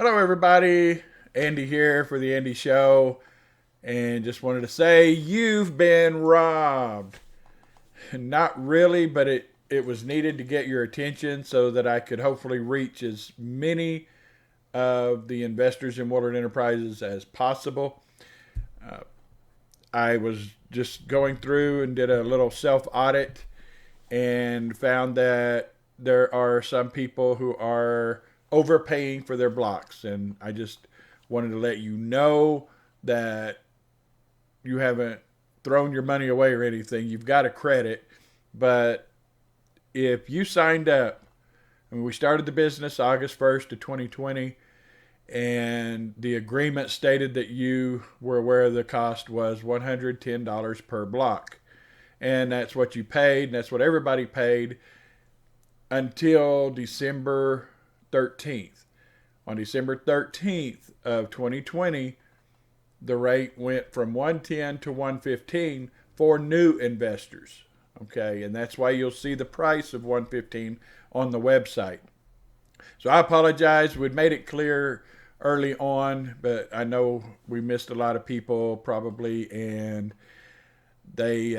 Hello, everybody. Andy here for the Andy Show, and just wanted to say you've been robbed. Not really, but it was needed to get your attention so that I could hopefully reach as many of the investors in Woodland Enterprises as possible. Uh, I was just going through and did a little self audit and found that there are some people who are overpaying for their blocks. And I just wanted to let you know that you haven't thrown your money away or anything. You've got a credit. But if you signed up, I mean, we started the business August 1st of 2020, and the agreement stated that you were aware the cost was $110 per block. And that's what you paid, and that's what everybody paid until December 13th. On December 13th of 2020, the rate went from 110 to 115 for new investors. Okay, and that's why you'll see the price of 115 on the website. So I apologize. We'd made it clear early on, but I know we missed a lot of people probably, and they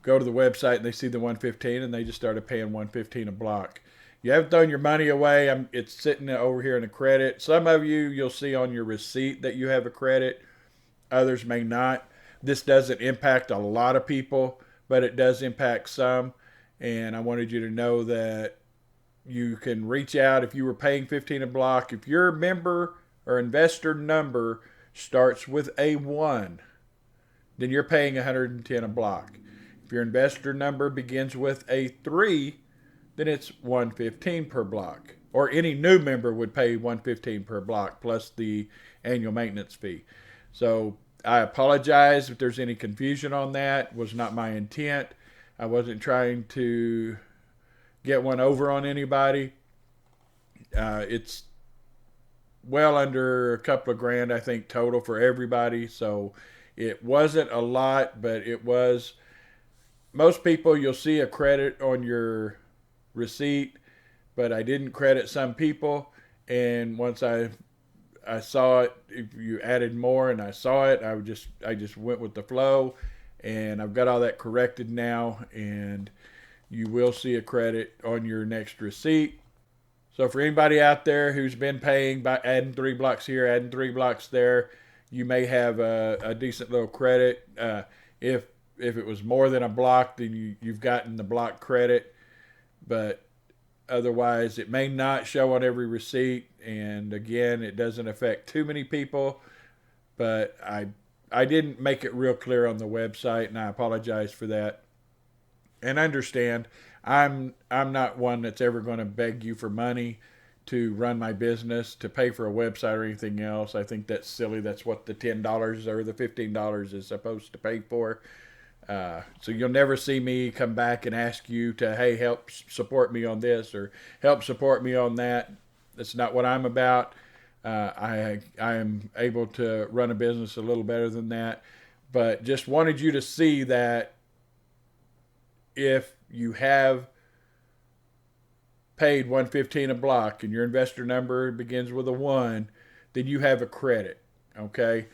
go to the website and they see the 115 and they just started paying 115 a block. You haven't thrown your money away. It's sitting over here in a credit. Some of you, you'll see on your receipt that you have a credit. Others may not. This doesn't impact a lot of people, but it does impact some. And I wanted you to know that you can reach out if you were paying 15 a block. If your member or investor number starts with a 1, then you're paying 110 a block. If your investor number begins with a 3, then it's 115 per block. Or any new member would pay 115 per block plus the annual maintenance fee. So I apologize if there's any confusion on that. It was not my intent. I wasn't trying to get one over on anybody. It's well under a couple of grand, I think, total for everybody. So it wasn't a lot, but it was. Most people, you'll see a credit on your receipt, but I didn't credit some people. And once I saw it, if you added more and I saw it, I just went with the flow, and I've got all that corrected now, and you will see a credit on your next receipt. So for anybody out there who's been paying by adding 3 blocks here, adding 3 blocks there, you may have a decent little credit. If it was more than a block, then you've gotten the block credit. But otherwise, it may not show on every receipt. And again, it doesn't affect too many people. But I didn't make it real clear on the website, and I apologize for that. And understand, I'm not one that's ever going to beg you for money to run my business, to pay for a website or anything else. I think that's silly. That's what the $10 or the $15 is supposed to pay for. So you'll never see me come back and ask you to, hey, help support me on this or help support me on that. That's not what I'm about. I am able to run a business a little better than that. But just wanted you to see that if you have paid 115 a block and your investor number begins with a 1, then you have a credit. Okay,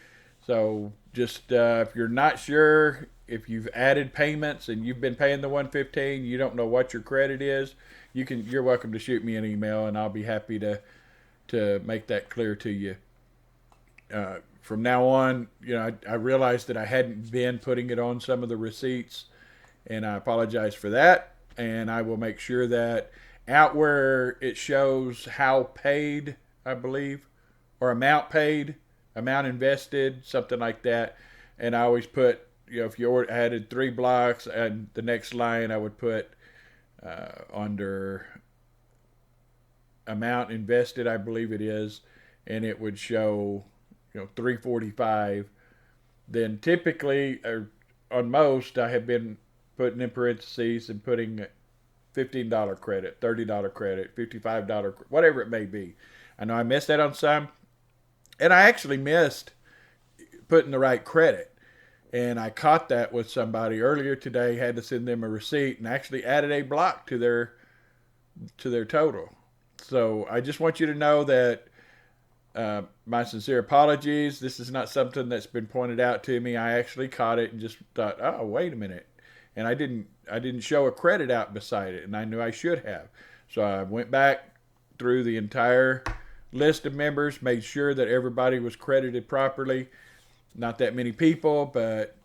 so just if you're not sure, if you've added payments and you've been paying the 115, you don't know what your credit is, you're welcome to shoot me an email, and I'll be happy to make that clear to you. From now on, I realized that I hadn't been putting it on some of the receipts, and I apologize for that. And I will make sure that out where it shows how paid, I believe, or amount paid, amount invested, something like that. And I always put, if you added 3 blocks, and the next line I would put under amount invested, I believe it is, and it would show, 345. Then typically, or on most, I have been putting in parentheses and putting $15 credit, $30 credit, $55, whatever it may be. I know I missed that on some, and I actually missed putting the right credit. And I caught that with somebody earlier today, had to send them a receipt and actually added a block to their total. So I just want you to know that My sincere apologies. This is not something that's been pointed out to me. I actually caught it and just thought, oh, wait a minute. And I didn't show a credit out beside it, and I knew I should have. So I went back through the entire list of members, made sure that everybody was credited properly. Not that many people, but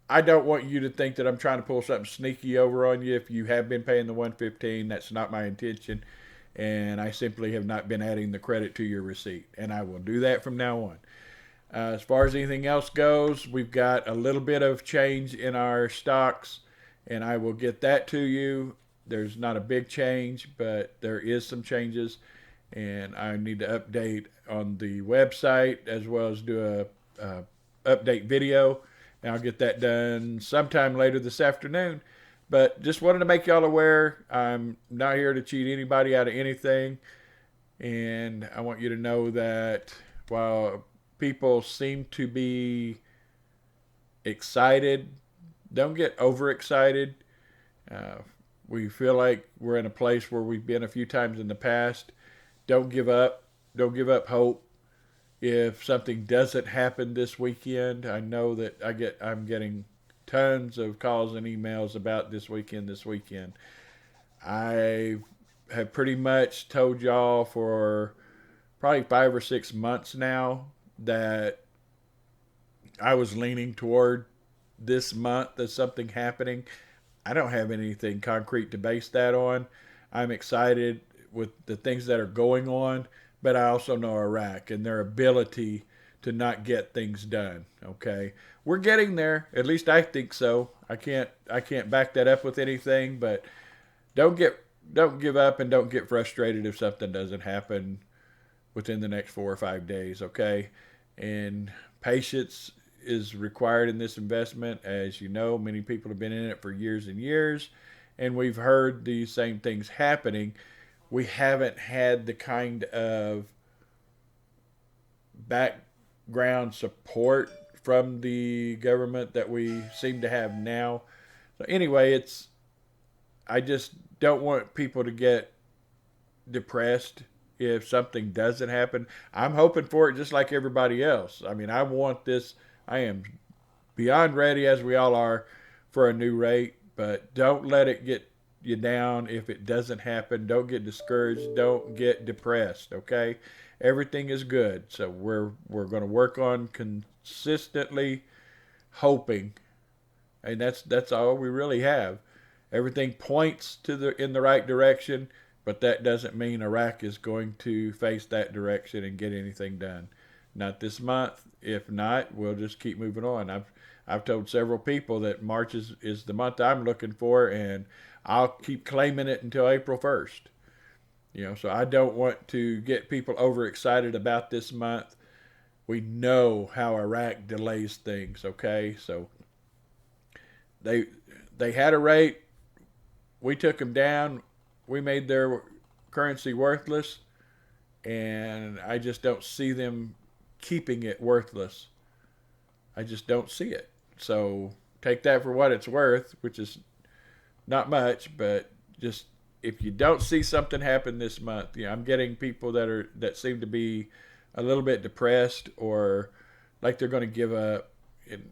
I don't want you to think that I'm trying to pull something sneaky over on you. If you have been paying the 115, that's not my intention, and I simply have not been adding the credit to your receipt, and I will do that from now on. As far as anything else goes, we've got a little bit of change in our stocks, and I will get that to you. There's not a big change, but there is some changes, and I need to update on the website as well as do a update video, and I'll get that done sometime later this afternoon. But just wanted to make y'all aware, I'm not here to cheat anybody out of anything, and I want you to know that while people seem to be excited, don't get overexcited. Uh, we feel like we're in a place where we've been a few times in the past. Don't give up. Don't give up hope. If something doesn't happen this weekend, I know that I'm getting tons of calls and emails about this weekend. I have pretty much told y'all for probably 5 or 6 months now that I was leaning toward this month as something happening. I don't have anything concrete to base that on. I'm excited with the things that are going on, but I also know Iraq and their ability to not get things done. Okay, we're getting there. At least I think so. I can't back that up with anything, but don't give up and don't get frustrated if something doesn't happen within the next 4 or 5 days. Okay, and patience is required in this investment. As you know, many people have been in it for years and years, and we've heard these same things happening. We haven't had the kind of background support from the government that we seem to have now. So anyway, I just don't want people to get depressed if something doesn't happen. I'm hoping for it just like everybody else. I mean, I want this. I am beyond ready, as we all are, for a new rate, but don't let it get you down if it doesn't happen. Don't get discouraged. Don't get depressed, okay? Everything is good. So we're going to work on consistently hoping, and that's all we really have. Everything points to the in the right direction, but that doesn't mean Iraq is going to face that direction and get anything done. Not this month. If not, we'll just keep moving on. I've told several people that March is the month I'm looking for, and I'll keep claiming it until April 1st. So I don't want to get people overexcited about this month. We know how Iraq delays things, okay? So they had a rate, we took them down, we made their currency worthless, and I just don't see them keeping it worthless. I just don't see it. So take that for what it's worth, which is not much, but just if you don't see something happen this month, I'm getting people that seem to be a little bit depressed or like they're going to give up. And,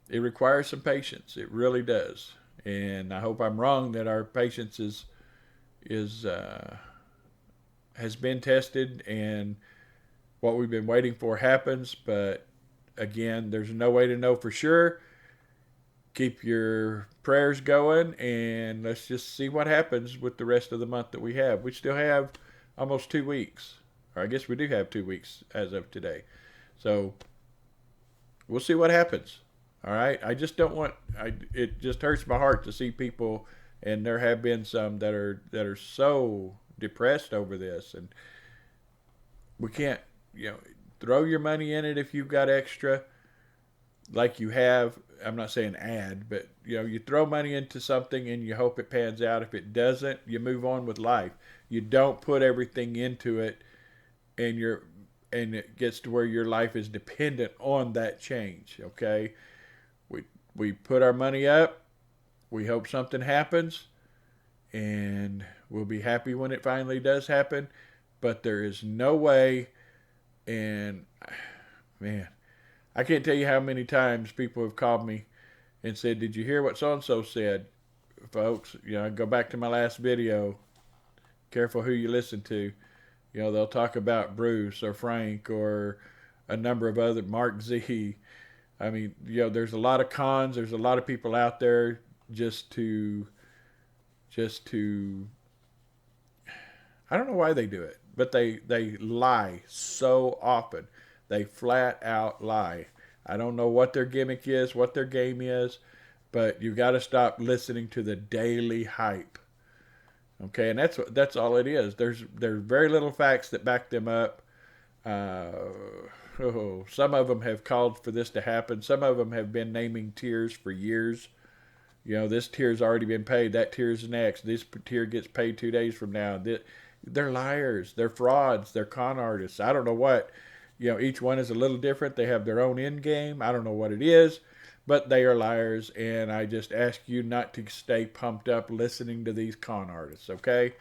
it requires some patience. It really does. And I hope I'm wrong that our patience is has been tested and what we've been waiting for happens. But again, there's no way to know for sure. Keep your prayers going, and let's just see what happens with the rest of the month that we have. We still have almost 2 weeks, or I guess we do have 2 weeks as of today. So we'll see what happens. All right. I just don't want. It just hurts my heart to see people, and there have been some that are so depressed over this, and we can't. Throw your money in it if you've got extra, like you have. I'm not saying add, but you throw money into something and you hope it pans out. If it doesn't, you move on with life. You don't put everything into it, and it gets to where your life is dependent on that change. Okay, we put our money up. We hope something happens, and we'll be happy when it finally does happen. but there is no way. And man, I can't tell you how many times people have called me and said, "Did you hear what so and so said?" Folks, go back to my last video. Careful who you listen to. They'll talk about Bruce or Frank or a number of other Mark Z. I mean, there's a lot of cons. There's a lot of people out there just to I don't know why they do it, but they lie so often. They flat out lie. I don't know what their gimmick is, what their game is, but you got to stop listening to the daily hype. Okay, and that's all it is. There's very little facts that back them up. Some of them have called for this to happen. Some of them have been naming tiers for years. This tier's already been paid. That tier's next. This tier gets paid 2 days from now. They're liars. They're frauds. They're con artists. I don't know what. Each one is a little different. They have their own end game. I don't know what it is, but they are liars. And I just ask you not to stay pumped up listening to these con artists, okay?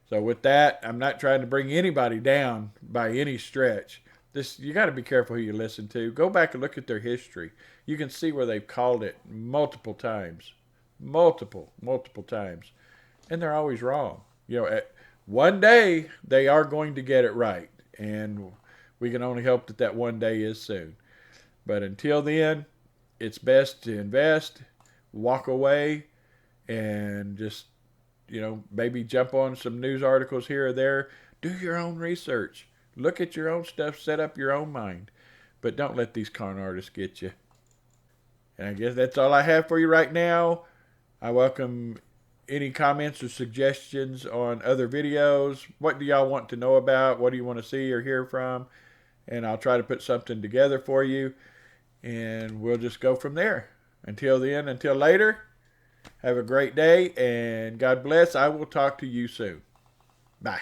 So with that, I'm not trying to bring anybody down by any stretch. You got to be careful who you listen to. Go back and look at their history. You can see where they've called it multiple times. Multiple times. And they're always wrong. One day they are going to get it right. And we can only hope that one day is soon. But until then, it's best to invest, walk away, and just, maybe jump on some news articles here or there. Do your own research. Look at your own stuff. Set up your own mind. But don't let these con artists get you. And I guess that's all I have for you right now. I welcome any comments or suggestions on other videos. What do y'all want to know about? What do you want to see or hear from? And I'll try to put something together for you. And we'll just go from there. Until then, until later, have a great day and God bless. I will talk to you soon. Bye.